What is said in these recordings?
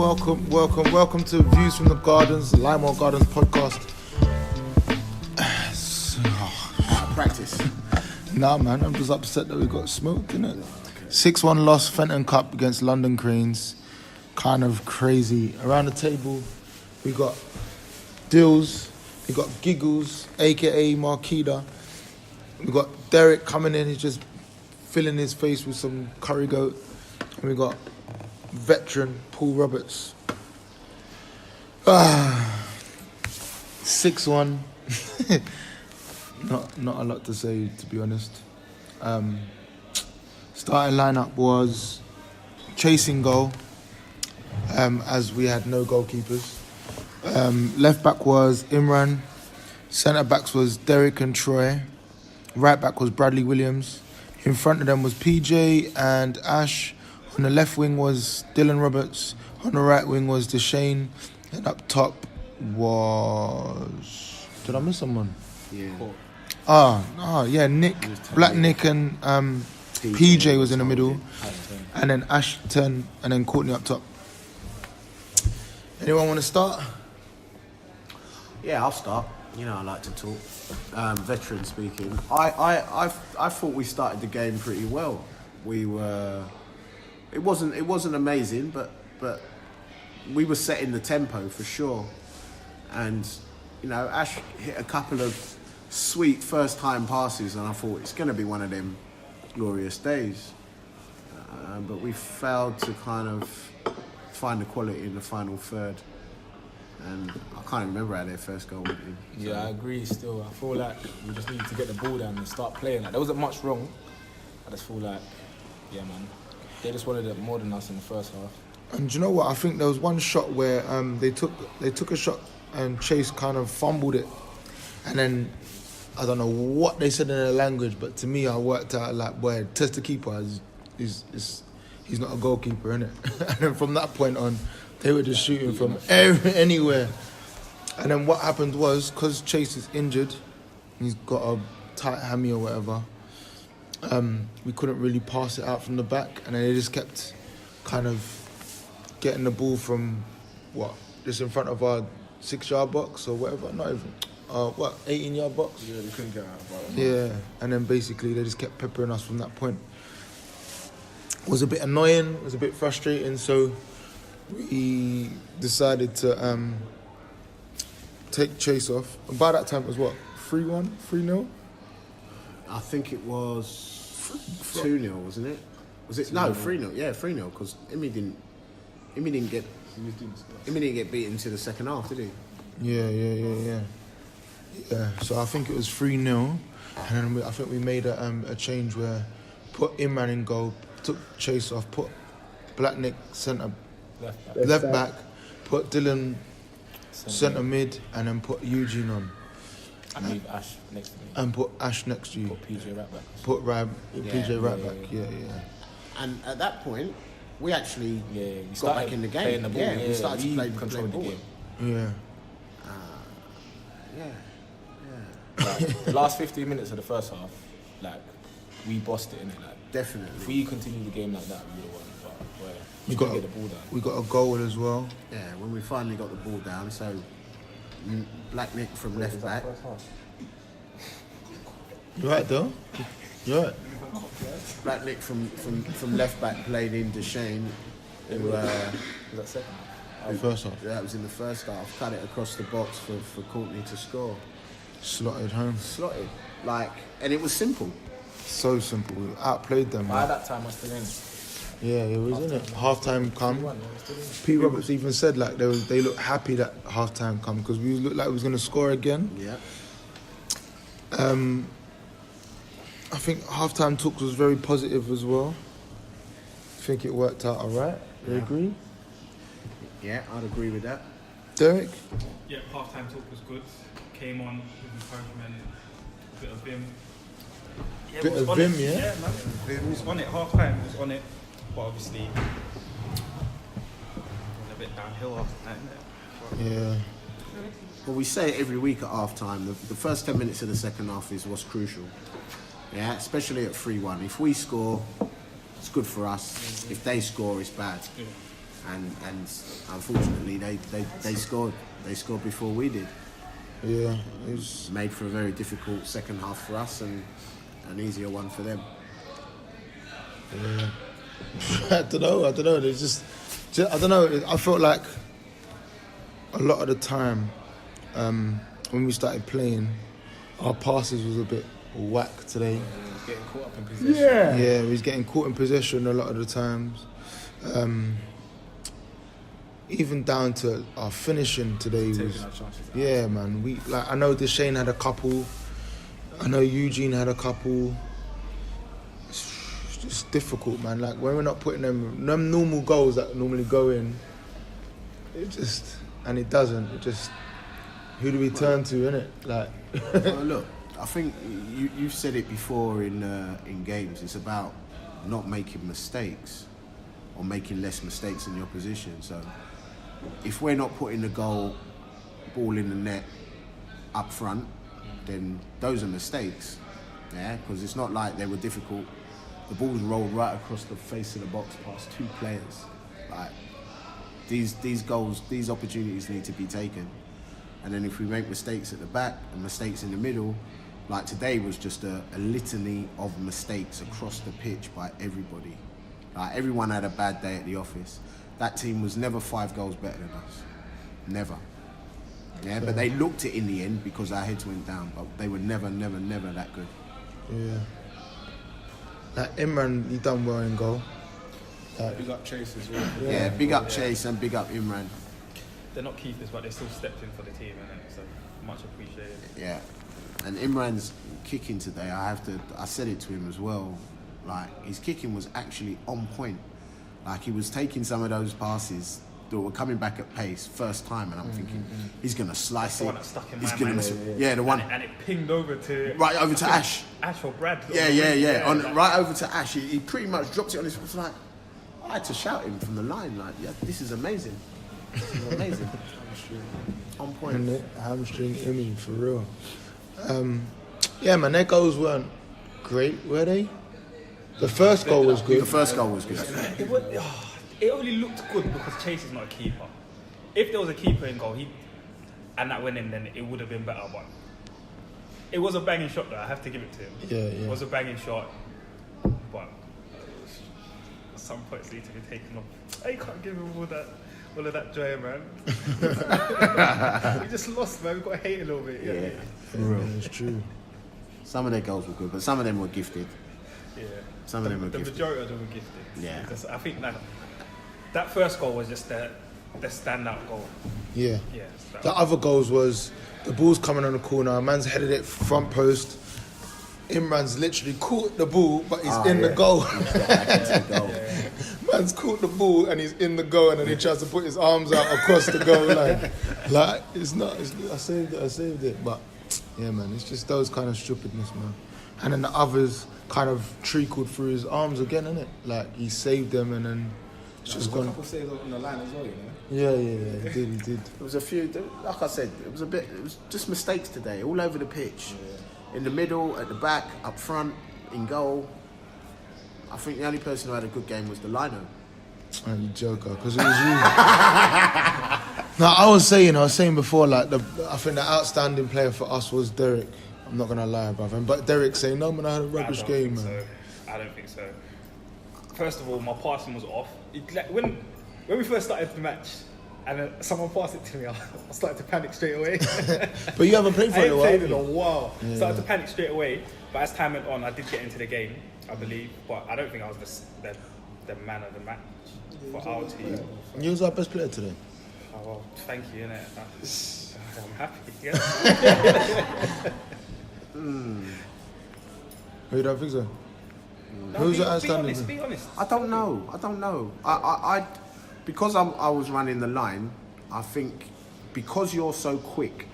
welcome to Views from the Gardens, the Lymore Gardens podcast. Practice. Nah, man, I'm just upset that we got smoked, innit? 6-1 loss, Fenton Cup against London Cranes. Kind of crazy. Around the table, we got Dills, we got Giggles, aka Marquita. We got Derek coming in, he's just filling his face with some curry goat. And we got veteran Paul Roberts. 6-1. Not a lot to say, to be honest. Starting lineup was chasing goal, as we had no goalkeepers. Left back was Imran. Centre backs was Derek and Troy. Right back was Bradley Williams. In front of them was PJ and Ash. On the left wing was Dylan Roberts. On the right wing was Deshane. And up top was... Did I miss someone? Yeah. Yeah, Nick. Black Nick and PJ was in the middle. And then Ashton and then Courtney up top. Anyone want to start? Yeah, I'll start. You know, I like to talk. Veteran speaking. I thought we started the game pretty well. We were. It wasn't amazing, but we were setting the tempo for sure. And you know, Ash hit a couple of sweet first time passes, and I thought it's going to be one of them glorious days. But we failed to kind of find the quality in the final third. And I can't remember how their first goal went in. So. Yeah, I agree still. I feel like we just need to get the ball down and start playing. Like, there wasn't much wrong. I just feel like, yeah, man, they just wanted it more than us in the first half. And do you know what? I think there was one shot where they took a shot and Chase kind of fumbled it. And then, I don't know what they said in their language, but to me, I worked out like, boy, test the keeper. He's not a goalkeeper, innit? And then from that point on, they were just shooting from anywhere. And then what happened was, because Chase is injured, he's got a tight hammy or whatever, we couldn't really pass it out from the back. And then they just kept kind of getting the ball from, just in front of our 6-yard box or whatever. Not even, 18-yard box? Yeah, they couldn't get out of it. Yeah, and then basically they just kept peppering us from that point. It was a bit annoying, it was a bit frustrating, so we decided to take Chase off. And by that time it was 3-1, 3-0? I think it was 2-0, wasn't it? Was it? No, 3-0. Yeah, 3-0, because Imi didn't get beaten to the second half, did he? Yeah. So I think it was 3-0, and then I think we made a change where put Imran in goal, took Chase off, put Black Nick left back, put Dylan centre mid, and then put Eugene on. And leave Ash next to me. And put Ash next to you. Put PJ right back. PJ right back. Yeah. And at that point, we actually we got back in the game. The ball. We started to play control the game. Yeah. Like, the last 15 minutes of the first half, like, we bossed it, innit? Like, definitely. If we continue the game like that, we would have won. But we got to get the ball down. We got a goal as well. Yeah, when we finally got the ball down, so Black Nick from left back. You right though? You right? Black Nick from left back played in Deshane. Who was that second half? First half. Yeah, that was in the first half. Cut it across the box for Courtney to score. Slotted home. And it was simple. So simple. We outplayed them. By that time, I was still in. Yeah, it was in it. Half-time come. Pete Roberts even said like they looked happy that half-time come because we looked like we was going to score again. Yeah. I think half-time talk was very positive as well. I think it worked out all right. You agree? Yeah, I'd agree with that. Derek? Yeah, half-time talk was good. Came on with encouragement, a bit of vim. Yeah, bit of vim, yeah? Yeah, man. It was on it, half-time was on it. But obviously, it was a bit downhill after that, innit? Yeah. Well, we say it every week at half-time. The first 10 minutes of the second half is what's crucial. Yeah, especially at 3-1. If we score, it's good for us. If they score, it's bad. Yeah. and unfortunately they scored. They scored before we did. Yeah, it was Made for a very difficult second half for us and an easier one for them. Yeah. I don't know. There's just I don't know. I felt like a lot of the time when we started playing, our passes was a bit whack today. He was getting caught up in possession. Yeah, we was getting caught in possession a lot of the times. Even down to our finishing today Taking was. our chances. Yeah, man. I know Deshane had a couple. I know Eugene had a couple. It's just difficult, man. Like when we're not putting them normal goals that normally go in, it doesn't. It just who do we turn to, innit? Like. Well, look, I think you've said it before in games. It's about not making mistakes or making less mistakes than the opposition. So if we're not putting the ball in the net up front, then those are mistakes. Yeah, because it's not like they were difficult. The ball's rolled right across the face of the box past two players. Like these goals, these opportunities need to be taken. And then if we make mistakes at the back and mistakes in the middle, like today was just a litany of mistakes across the pitch by everybody. Like everyone had a bad day at the office. That team was never 5 goals better than us. Never. Yeah, but they looked it in the end because our heads went down. But they were never that good. Yeah. Like Imran, he done well in goal. Like, Big up Chase as well. Yeah, big up Chase and big up Imran. They're not keepers, but they still stepped in for the team, innit? So much appreciated. Yeah. And Imran's kicking today, I said it to him as well. Like his kicking was actually on point. Like he was taking some of those passes that were coming back at pace first time, and I'm thinking he's gonna slice The it. one that stuck in He's my gonna mind. yeah, the one And it pinged over to right over to Ash. Ash or Brad. Yeah. Like, Right over to Ash. He pretty much dropped it on his foot. Like I had to shout him from the line. Like, yeah, this is amazing. This is amazing. On point. and hamstring Imi for real. Yeah, man, their goals weren't great, were they? The first goal was The good. first goal was good. It only looked good because Chase is not a keeper. If there was a keeper in goal, and that went in, then it would have been better. But it was a banging shot, though. I have to give it to him. Yeah. It was a banging shot, but some points need to be taken off. I can't give him all of that joy, man. We just lost, man. We got to hate a little bit. Yeah, for Yeah, real. it's true. Some of their goals were good, but some of them were gifted. Yeah. Some of them were The gifted. majority of them were gifted. Yeah. I think that first goal was just the standout goal. Yeah. Yeah. The other goals was the ball's coming on the corner, man's headed it front post. Imran's literally caught the ball, but he's in the goal. Man's caught the ball and he's in the goal, and then he tries to put his arms out across the goal line. Like it's not. I saved it. But yeah, man, it's just those kind of stupidness, man. And then the others kind of trickled through his arms again, innit? Like he saved them, and then it's just A gone. couple saves on the line as well, you know. Yeah, he did. There was a few, like I said, it was just mistakes today, all over the pitch. In the middle, at the back, up front, in goal. I think the only person who had a good game was the lino. Oh, you joker, because it was you. No, I was saying before, like I think the outstanding player for us was Derek. I'm not gonna lie, brother. But Derek saying, "No, man, I had a rubbish game, man." I don't think so. First of all, my passing was off. When we first started the match, and someone passed it to me, I started to panic straight away. But you haven't played for I a ain't while. played have in a you? while. Yeah. Started to panic straight away. But as time went on, I did get into the game, I believe. But I don't think I was the man of the match for our team. You was our best player today. Oh, well, thank you, innit? I'm happy. Yeah. You don't think so? No, Who's be the outstanding? Be honest. I don't know. I because I was running the line, I think because you're so quick,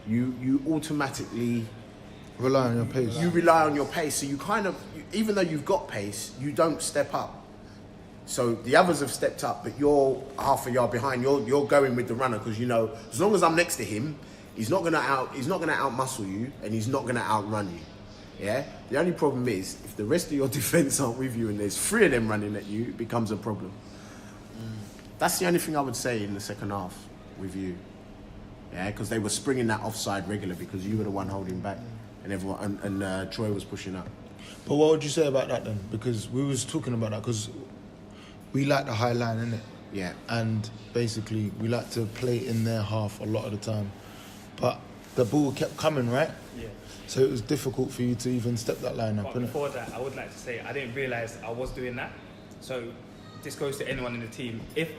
you automatically Rely on your pace. you rely on your pace. So you kind of, even though you've got pace, you don't step up. So the others have stepped up, but you're half a yard behind. You're going with the runner because you know as long as I'm next to him, he's not gonna out muscle you, and he's not gonna outrun you. Yeah. The only problem is if the rest of your defense aren't with you, and there's 3 of them running at you, it becomes a problem. That's the only thing I would say in the second half with you. Yeah, because they were springing that offside regular because you were the one holding back, and everyone and Troy was pushing up. But what would you say about that then? Because we was talking about that because we like the high line, innit? Yeah. And basically we like to play in their half a lot of the time. But the ball kept coming, right? Yeah. So it was difficult for you to even step that line up, But innit? before that, I would like to say I didn't realise I was doing that. So this goes to anyone in the team. If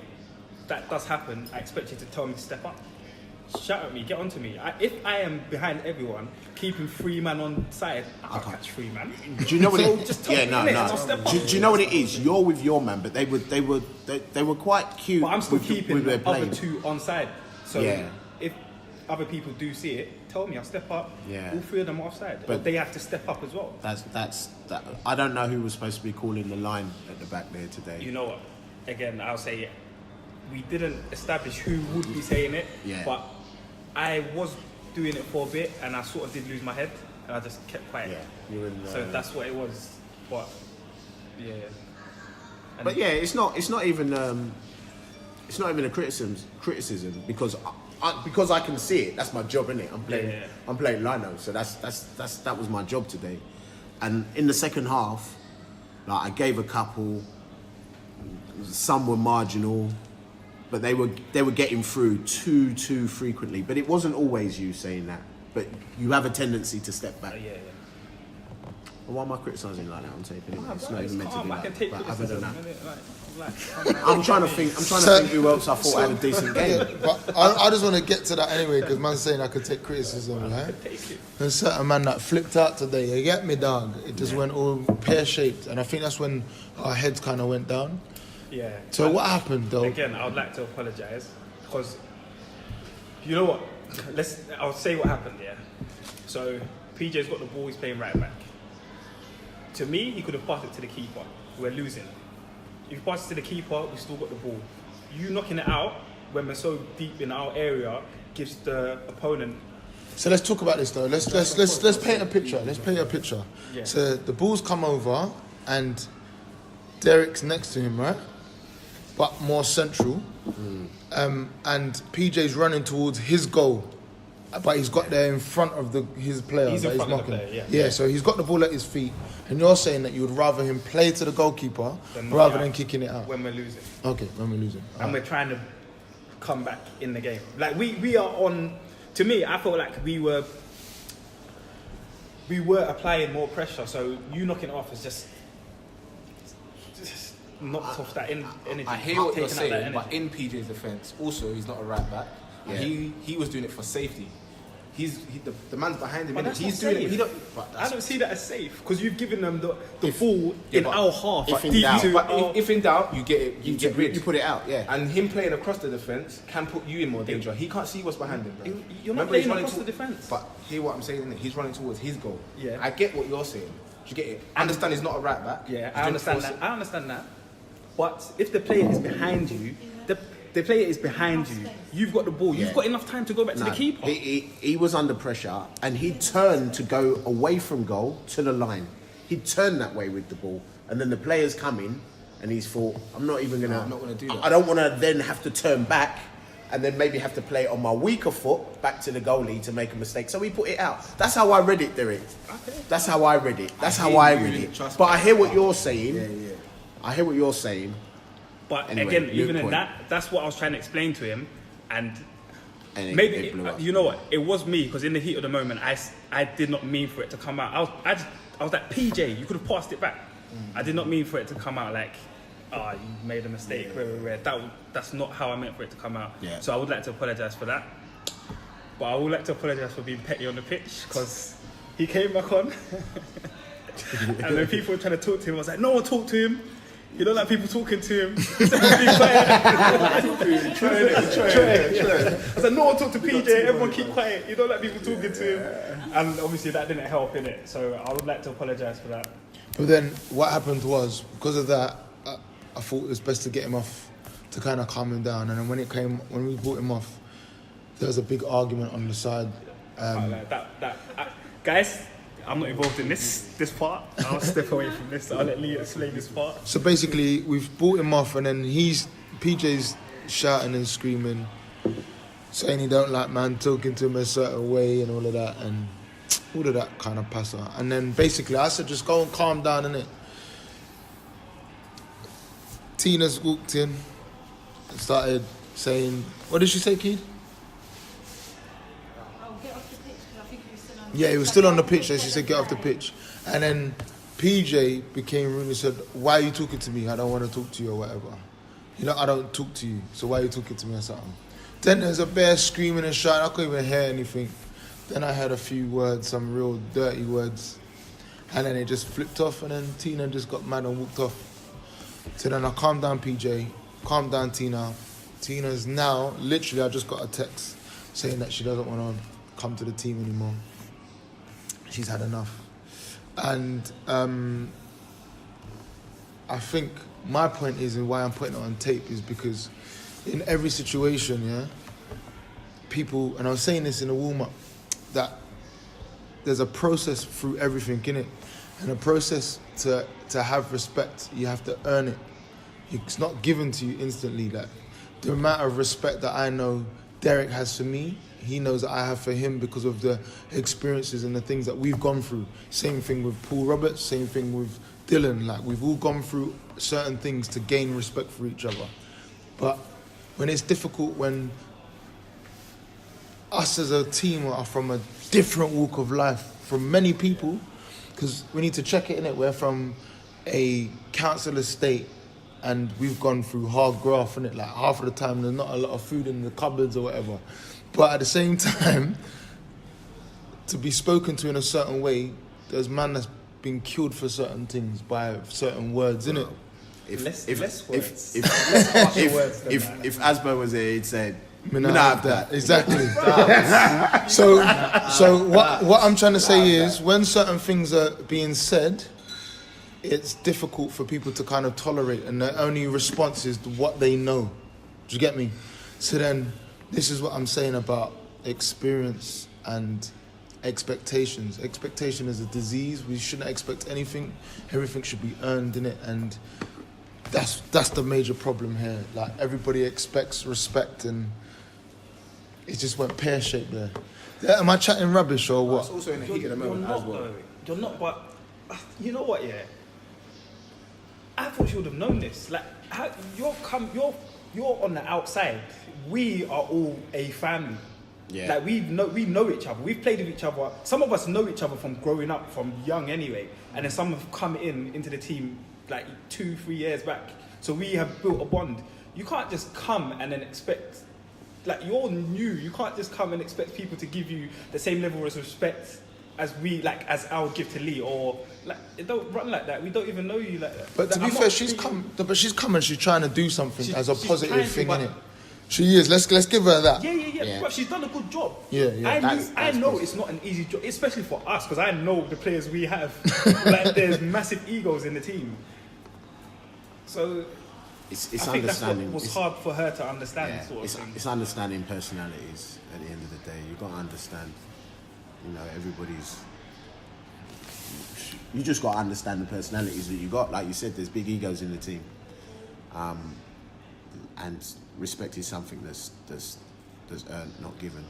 that does happen, I expect you to tell me to step up. Shout at me, get onto me. If I am behind everyone, keeping 3 man on side, I can't catch 3 man. Do you know what So it? just tell Yeah, me, no, innit, and I'll step no. up. Do you know what it is? You're with your man, but they were quite cute. But I'm still with keeping their the other playing. 2 on side. So Yeah. if other people do see it, tell me, I'll step up. Yeah. All 3 of them are offside. But- But they have to step up as well. That's. I don't know who was supposed to be calling the line at the back there today. You know what? Again, I'll say it. We didn't establish who would be saying it, Yeah. but I was doing it for a bit and I sort of did lose my head and I just kept quiet. Yeah, you're in. So that's what it was. But yeah. And But yeah, it's not even a criticism because I can see it. That's my job, innit? Yeah. I'm playing Lino, so that was my job today. And in the second half, like I gave a couple. Some were marginal, but they were getting through too frequently. But it wasn't always you saying that. But you have a tendency to step back. yeah. Well, why am I criticising like that on tape? Anyway? It's not It's even meant to calm, be I like can that. take But other than criticism. that, innit? I'm trying to think who else I thought had a decent game. Yeah, but I just want to get to that anyway because man's saying I could take criticism, right? Take it. There's certain man that flipped out today. You get me, dog? It just went all pear-shaped. And I think that's when our heads kind of went down. Yeah. So And what happened, though? Again, I would like to apologise because you know what? I'll say what happened. Yeah. So PJ's got the ball. He's playing right back. To me, he could have passed it to the keeper. We're losing. If you pass it to the keeper, we still got the ball. You knocking it out when we're so deep in our area gives the opponent. So let's talk about this though. Let's paint a picture. Let's paint a picture. Yeah. So the ball's come over and Derek's next to him, right? But more central. And PJ's running towards his goal. But he's got there in front of his player He's that in he's front of the knocking. player, Yeah, so he's got the ball at his feet. And you're saying that you would rather him play to the goalkeeper Then knock rather it than out kicking it out. when we're losing. Okay, when we're losing. And we're trying to come back in the game. Like we are on. To me, I felt like we were applying more pressure. So you knocking it off is just knocked off that energy. I hear what you're taking out that saying, but energy. in PJ's defence, also he's not a right back. Yeah. He was doing it for safety. The man's behind him. But innit? that's He's not doing it. safe. He don't. But I that's- don't see that as safe because you've given them the ball yeah, in but our half. if in deep doubt- to But our- if in doubt, you get it. You get rid. You put it out, yeah. And him playing across the defence can put you in more danger. He can't see what's behind him. Bro. You're not Remember, playing he's running across the defence. But hear what I'm saying. Innit? He's running towards his goal. Yeah. I get what you're saying. Do you get it? I understand he's not a right back. Yeah, He's I doing understand it for- that. I understand that. But if the player is behind you, the player is behind you. You've got the ball. You've Yeah. got enough time to go back to the keeper. He was under pressure and he turned to go away from goal to the line. He turned that way with the ball, and then the players come in, and he's thought, I'm not even gonna. I'm not gonna do that. I don't want to then have to turn back, and then maybe have to play it on my weaker foot back to the goalie to make a mistake. So he put it out. That's how I read it, Derek. Okay. That's how I read it. That's how hear I you, read it. trust But me. I hear what you're saying. Yeah. I hear what you're saying. But Anyway, again, good even in point. that's what I was trying to explain to him, and And it maybe blew up. you know what, it was me because in the heat of the moment, I did not mean for it to come out. I was like, PJ, you could have passed it back. I did not mean for it to come out like, you made a mistake. That's not how I meant for it to come out. Yeah. So I would like to apologise for that. But I would like to apologise for being petty on the pitch because he came back on, and then people were trying to talk to him. I was like, no one talk to him. You don't like people talking to him. Be quiet. I said, no one talk to PJ, everyone keep quiet. You don't like people talking to him. And obviously that didn't help, innit? So I would like to apologise for that. But then what happened was, because of that, I thought it was best to get him off to kind of calm him down. And then when we brought him off, there was a big argument on the side. Guys, I'm not involved in this part. I'll step away from this. I'll let Lee explain this part. So basically, we've brought him off, and then PJ's shouting and screaming, saying he don't like man talking to him a certain way and all of that, and all of that kind of passer. And then basically I said, just go and calm down, innit? Tina's walked in and started saying, what did she say, Keith? I'll get off the pitch because I think he was still on. Yeah, he was still on the pitch, so she said, get off the pitch. And then PJ became rude and said, why are you talking to me? I don't want to talk to you or whatever. You know, I don't talk to you, so why are you talking to me or something? Then there's a bear screaming and shouting. I couldn't even hear anything. Then I heard a few words, some real dirty words. And then it just flipped off, and then Tina just got mad and walked off. So then I calmed down PJ, calmed down Tina. Tina's now, literally, I just got a text saying that she doesn't want to come to the team anymore. She's had enough. And I think my point is, and why I'm putting it on tape, is because in every situation, yeah, people, and I was saying this in the warm-up, that there's a process through everything, innit? And a process to have respect, you have to earn it. It's not given to you instantly. Like, the amount of respect that I know Derek has for me, he knows that I have for him because of the experiences and the things that we've gone through. Same thing with Paul Roberts, same thing with Dylan. Like, we've all gone through certain things to gain respect for each other. But when it's difficult, when us as a team are from a different walk of life from many people, because we need to check it, innit? We're from a council estate and we've gone through hard graft, innit? Like, half of the time there's not a lot of food in the cupboards or whatever. But at the same time, to be spoken to in a certain way, there's man that's been killed for certain things by certain words, innit? Less words. If Asbo was here, he'd say, "Me not have that." Exactly. So what I'm trying to say is, when certain things are being said, it's difficult for people to kind of tolerate, and their only response is what they know. Do you get me? So then, this is what I'm saying about experience and expectations. Expectation is a disease. We shouldn't expect anything. Everything should be earned, in it, and that's the major problem here. Like, everybody expects respect, and it just went pear-shaped there. Yeah, am I chatting rubbish or what? It's also in the heat of the moment as well. You're not, but you know what? Yeah, I thought she would have known this. Like, how, you're on the outside. We are all a family. Yeah. Like, we know each other. We've played with each other. Some of us know each other from growing up, from young anyway, and then some have come into the team like 2-3 years back. So we have built a bond. You can't just come and then expect, like, you're new. You can't just come and expect people to give you the same level of respect as I would give to Lee, or like, it don't run like that. We don't even know you like that. But to be fair, she's come and she's trying to do something as a positive thing, but innit? She is. Let's give her that. Yeah. But she's done a good job. Yeah. I know it's not an easy job, especially for us, because I know the players we have. Like, there's massive egos in the team. So It's I think that's what understanding. was hard for her to understand, sort of thing. It's understanding personalities. At the end of the day, you've got to understand. You know, everybody's. You just got to understand the personalities that you got. Like you said, there's big egos in the team, and respect is something that's earned, not given,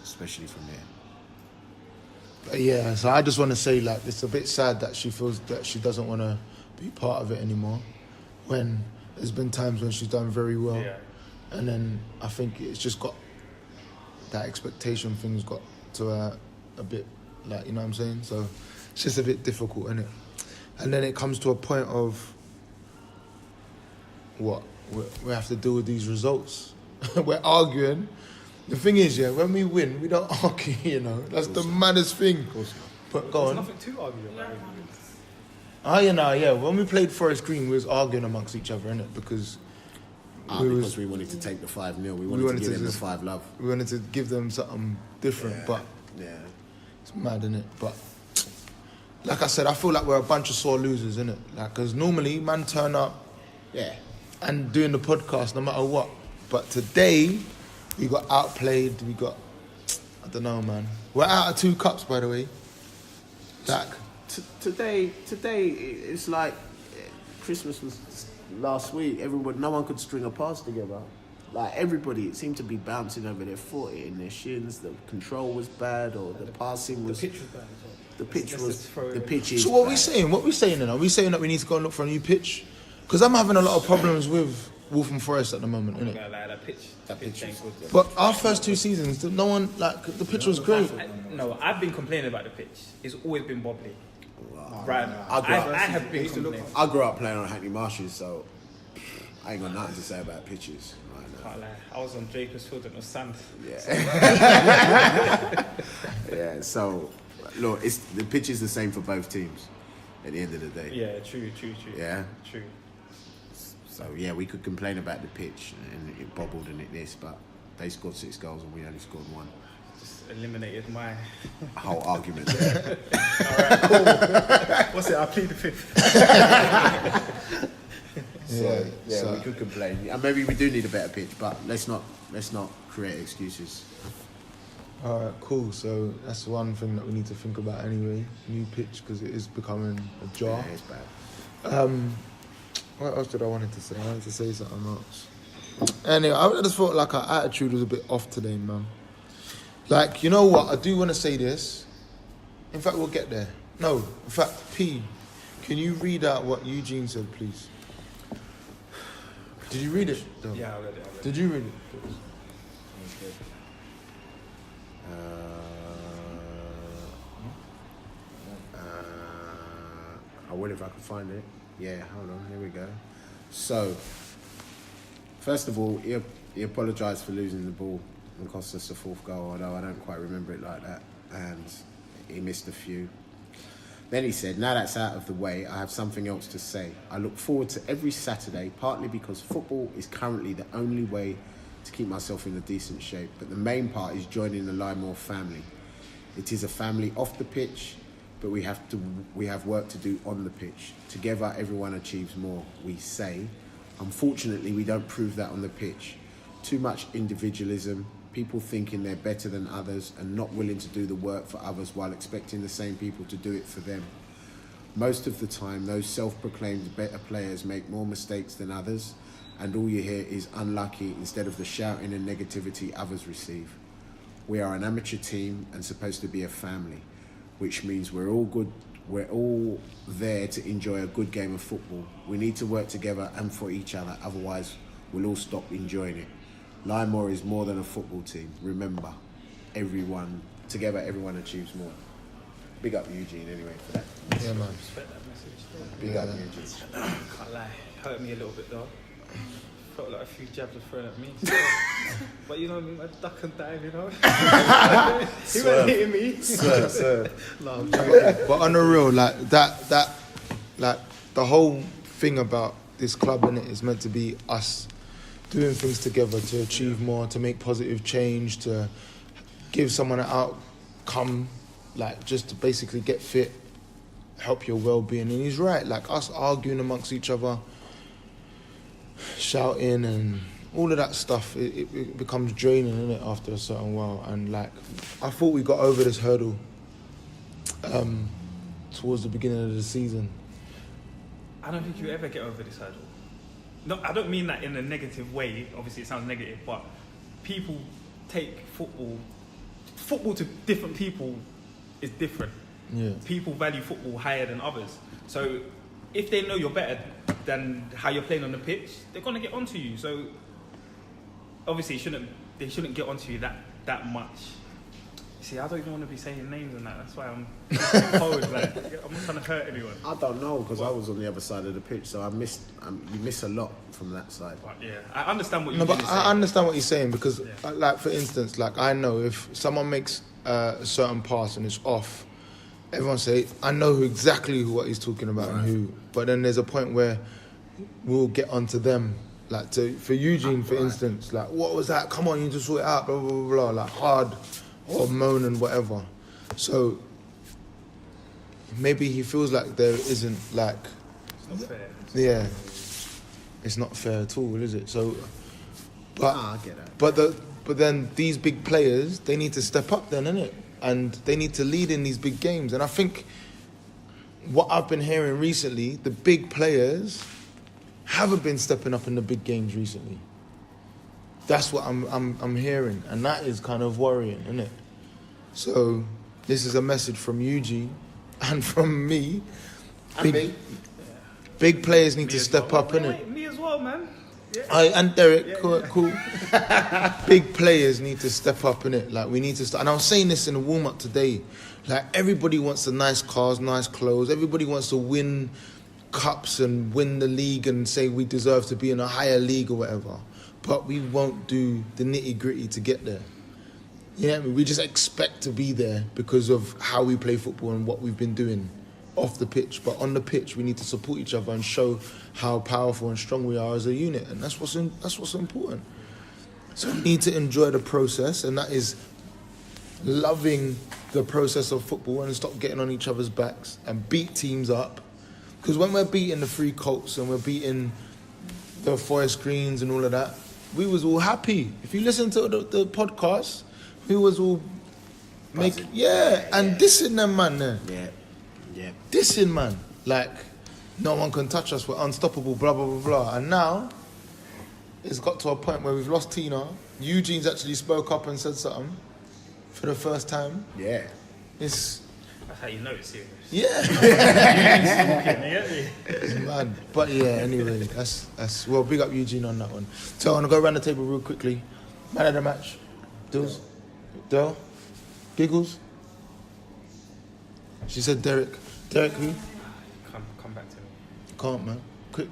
especially from there. Yeah, so I just want to say, like, it's a bit sad that she feels that she doesn't want to be part of it anymore, when there's been times when she's done very well. Yeah. And then I think it's just got, that expectation thing's got to a bit, like, you know what I'm saying? So it's just a bit difficult, innit? And then it comes to a point of, what? We have to deal with these results. We're arguing. The thing is, yeah, when we win, we don't argue, you know? That's the maddest thing. Of course not. But go There's on. nothing to argue about. Yeah. When we played Forest Green, we was arguing amongst each other, innit? Because because we wanted to take the 5-0. We wanted to give them the 5-love. we wanted to give them something different, but Yeah. it's mad, innit? But like I said, I feel like we're a bunch of sore losers, innit? Like, because normally, man turn up Yeah. and doing the podcast no matter what. But today, we got outplayed. I don't know, man. We're out of 2 cups, by the way. Like, Today, it's like Christmas was last week. No one could string a pass together. Like everybody, it seemed to be bouncing over their foot, hitting their shins. The control was bad, or the passing was. The pitch was bad as well. The pitch Let's was. just throw The it. pitch is. So what are bad. we saying? What are we saying then? Are we saying that we need to go and look for a new pitch? Because I'm having a lot of problems with Wolverhampton Forest at the moment, innit? Like, that pitch ain't good. But our first 2 seasons, no one, like, the pitch was great. No, I've been complaining about the pitch. It's always been wobbly. Right. I grew up- I have been complaining. I grew up playing on Hackney Marshes, so I ain't got nothing to say about pitches right now. Can't lie. I was on Drapers Field and it was sand. Yeah. Yeah. So, look, the pitch is the same for both teams. At the end of the day. Yeah, true. Yeah. True. So yeah, we could complain about the pitch and it bobbled and it this, but they scored 6 goals and we only scored 1. Just eliminated my Whole argument. Alright, cool. What's it? I plead the 5th. So so- we could complain. Yeah, maybe we do need a better pitch, but let's not create excuses. Alright, cool. So that's one thing that we need to think about anyway. New pitch, because it is becoming a jar. Yeah, it's bad. What else did I wanted to say? I wanted to say something else. Anyway, I just felt like our attitude was a bit off today, man. Like, you know what? I do want to say this. In fact, we'll get there. No, in fact, P, can you read out what Eugene said, please? Did you read it, though? Yeah, I read it. Did you read it? I will if I can find it. Yeah, hold on, here we go. So, first of all, he apologised for losing the ball and cost us the 4th goal, although I don't quite remember it like that, and he missed a few. Then he said, now that's out of the way, I have something else to say. I look forward to every Saturday, partly because football is currently the only way to keep myself in a decent shape, but the main part is joining the Lymore family. It is a family off the pitch, but we have work to do on the pitch. Together, everyone achieves more, we say. Unfortunately, we don't prove that on the pitch. Too much individualism, people thinking they're better than others and not willing to do the work for others while expecting the same people to do it for them. Most of the time, those self-proclaimed better players make more mistakes than others, and all you hear is unlucky instead of the shouting and negativity others receive. We are an amateur team and supposed to be a family, which means we're all there to enjoy a good game of football. We need to work together and for each other, otherwise we'll all stop enjoying it. Lymore is more than a football team. Remember, everyone achieves more. Big up Eugene anyway for that. Yeah, man. Respect that message. Big up Eugene. Can't lie. Hurt me a little bit though. Felt like a few jabs were thrown at me. But you know, I duck and dive, you know. He wasn't hitting me. Sir. No, I'm joking. But on the real, like that, like the whole thing about this club in it is meant to be us doing things together to achieve more, to make positive change, to give someone an outcome, like just to basically get fit, help your well-being. And he's right, like us arguing amongst each other, shouting and all of that stuff, it becomes draining, innit, after a certain while. And like, I thought we got over this hurdle towards the beginning of the season. I don't think you ever get over this hurdle. No, I don't mean that in a negative way. Obviously, it sounds negative, but people take football to different people is different. Yeah. People value football higher than others. So if they know you're better than how you're playing on the pitch, they're gonna get onto you. So obviously, they shouldn't get onto you that much. See, I don't even want to be saying names and that. That's why I'm cold. Like, I'm not trying to hurt anyone. I don't know because I was on the other side of the pitch, so you miss a lot from that side. But yeah, I understand what No, you're but saying. I understand what you're saying because, Yeah. like, for instance, like I know if someone makes a certain pass and it's off, everyone say, I know exactly what he's talking about and who. But then there's a point where we'll get onto them. Like for Eugene, for instance, like, what was that? Come on, you just sort it out, blah, blah, blah, blah, like hard or moan and whatever. So maybe he feels like there isn't like, It's not fair. yeah, it's not fair at all, is it? So, but I get that. but then these big players, they need to step up then, innit? And they need to lead in these big games. And I think what I've been hearing recently, the big players haven't been stepping up in the big games recently. That's what I'm hearing, and that is kind of worrying, isn't it? So this is a message from Eugene and from me. Big players need to step up, innit? Me as well, man. Yeah. And Derek, cool. Big players need to step up, innit? Like, we need to start. And I was saying this in the warm-up today. Like, everybody wants the nice cars, nice clothes. Everybody wants to win cups and win the league and say we deserve to be in a higher league or whatever. But we won't do the nitty-gritty to get there. You know what I mean? We just expect to be there because of how we play football and what we've been doing off the pitch. But on the pitch, we need to support each other and show how powerful and strong we are as a unit. And that's what's important. So we need to enjoy the process, and that is loving the process of football and stop getting on each other's backs and beat teams up. Because when we're beating the Free Colts and we're beating the Forest Greens and all of that, we was all happy. If you listen to the podcast, we was all dissing them, man. Yeah. Dissing, man. Like, no one can touch us, we're unstoppable, blah, blah, blah, blah. And now, it's got to a point where we've lost Tina. Eugene's actually spoke up and said something for the first time. Yeah. That's how you know it's serious. Yeah. It's mad. But yeah, anyway, that's well, big up Eugene on that one. So I want to go around the table real quickly. Man of the match. Dills? Del? Giggles? She said Derek. Derek who? Come back to me. Can't, man. Quick.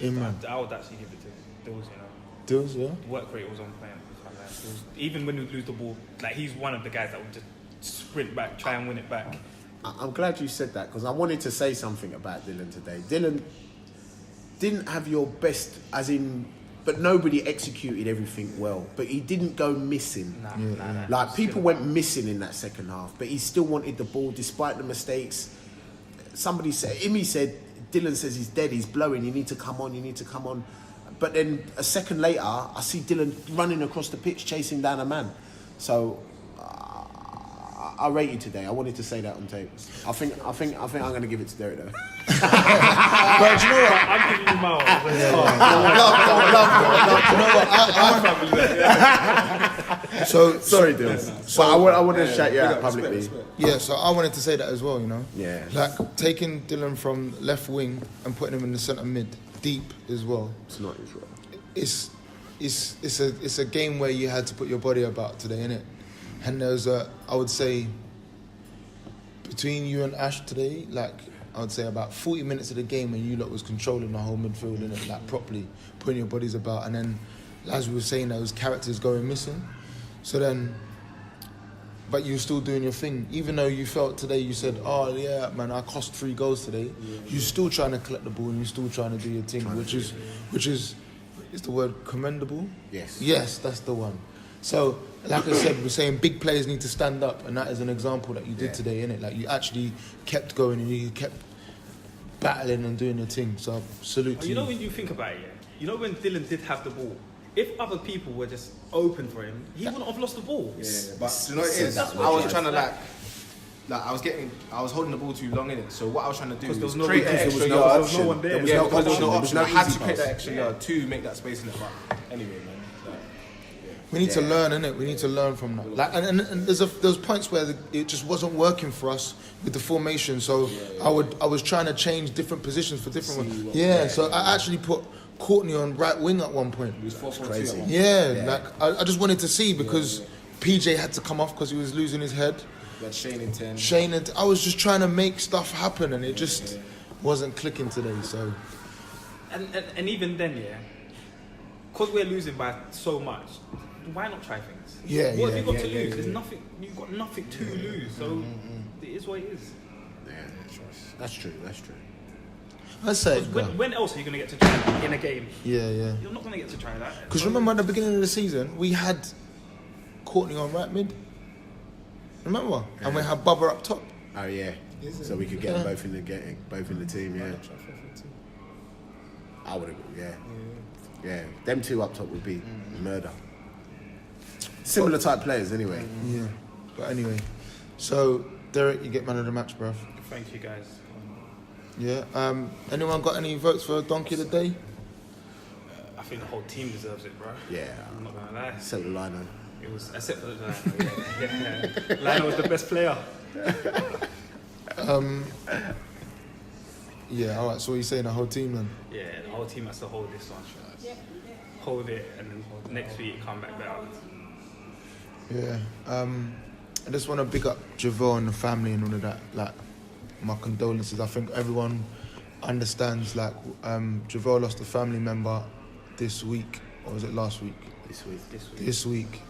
Man. I would actually give it to Dills, you know. Dills, yeah? Work rate was on point. Even when we lose the ball, like, he's one of the guys that would just sprint back, try and win it back. I'm glad you said that, because I wanted to say something about Dylan today. Dylan didn't have your best, as in, but nobody executed everything well. But he didn't go missing. Nah. Like, people went missing in that second half, but he still wanted the ball despite the mistakes. Somebody said, Imi said, Dylan says he's dead, he's blowing, you need to come on. But then a second later, I see Dylan running across the pitch, chasing down a man. So I rate you today. I wanted to say that on tape. I think I'm going to give it to Derek though. But do you know what? I'm giving you my one. Love. So sorry, Dylan. But I want to shout you out publicly. Yeah, so I wanted to say that as well. You know. Yeah. Like taking Dylan from left wing and putting him in the centre mid, deep as well. It's not his role. It's a game where you had to put your body about today, innit? And there's I would say, between you and Ash today, like, I would say about 40 minutes of the game when you lot was controlling the whole midfield, innit? Like, properly putting your bodies about. And then, as we were saying, those characters going missing. So then, but you were still doing your thing. Even though you felt today, you said, oh, yeah, man, I cost 3 goals today. Yeah. You're still trying to collect the ball and you're still trying to do your thing, which is the word commendable? Yes. Yes, that's the one. So, like I said, we're saying big players need to stand up, and that is an example that you did today, innit? Like, you actually kept going and you kept battling and doing your thing. So, salute to you. You know, when you think about it, yeah? You know when Dylan did have the ball, if other people were just open for him, he wouldn't have lost the ball. Yeah, but do you know what it is? I was trying to I was holding the ball too long in it. So what I was trying to do was create an extra yard. There was no one there. Because there was no option. I had to create that extra yard to make that space in it. But anyway, man. We need to learn, innit? We need to learn from that. Like, and there's points where it just wasn't working for us with the formation. So I was trying to change different positions for different ones. So I actually put Courtney on right wing at one point. It was 4-4-2. Like I just wanted to see because PJ had to come off because he was losing his head. We had Shane in 10. I was just trying to make stuff happen and it just wasn't clicking today. So and even then, because we're losing by so much, why not try things? What have you got to lose? There's nothing. You've got nothing to lose. So it is what it is. Yeah, that's true. Let's say. When else are you going to get to try that in a game? Yeah. You're not going to get to try that. Because remember at the beginning of the season, we had Courtney on right mid. Remember? Yeah. And we had Bubba up top. Oh yeah. So we could get them both in the team. Yeah. I would have. Yeah. Them two up top would be murder. Similar type players, anyway. Yeah. But anyway, so Derek, you get man of the match, bruv. Thank you, guys. Yeah. Anyone got any votes for Donkey of the Day? I think the whole team deserves it, bro. Yeah. I'm not gonna lie. Except Lino. It was except for Lino. Yeah. Lino was the best player. Yeah, all right. So what you saying, the whole team then? Yeah, the whole team has to hold this one. Hold it, and then next week come back better. Yeah. I just want to big up Javelle and the family and all of that. Like, my condolences. I think everyone understands. Like, Javelle lost a family member this week, or was it last week? This week.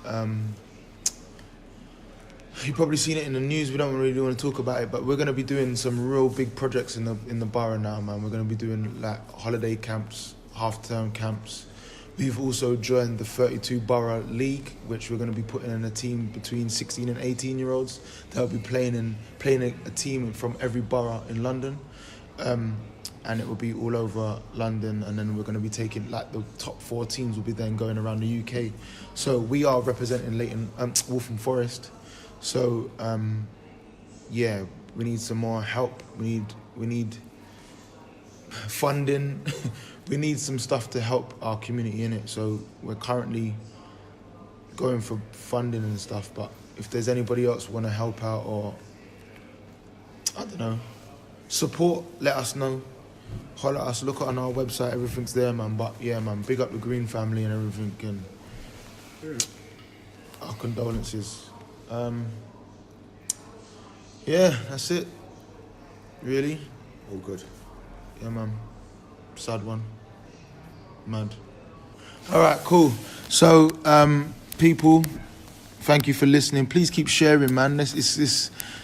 You've probably seen it in the news. We don't really want to talk about it, but we're going to be doing some real big projects in the borough now, man. We're going to be doing like holiday camps, half-term camps. We've also joined the 32 Borough League, which we're going to be putting in a team between 16 and 18-year-olds. They'll be playing a team from every borough in London, and it will be all over London. And then we're going to be taking like the top 4 teams will be then going around the UK. So we are representing Waltham Forest. So yeah, we need some more help. We need funding. We need some stuff to help our community in it. So we're currently going for funding and stuff. But if there's anybody else want to help out or I don't know, support, let us know. Holler at us. Look on our website. Everything's there, man. But yeah, man, big up the Green family and everything. And our condolences. Yeah, that's it. Really? All good. Yeah, man. Sad one. Mad. All right, cool. So, people, thank you for listening. Please keep sharing, man. This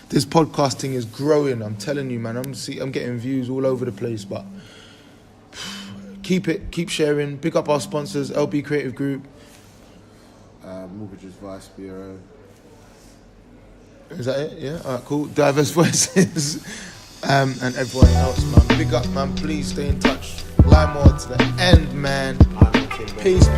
podcasting is growing. I'm telling you, man. I'm getting views all over the place, but keep sharing. Pick up our sponsors, LB Creative Group. Mortgage Advice Bureau. Is that it? Yeah. All right, cool. Diverse Voices. And everyone else, man. Big up, man. Please stay in touch. Lymore to the end, man. Peace.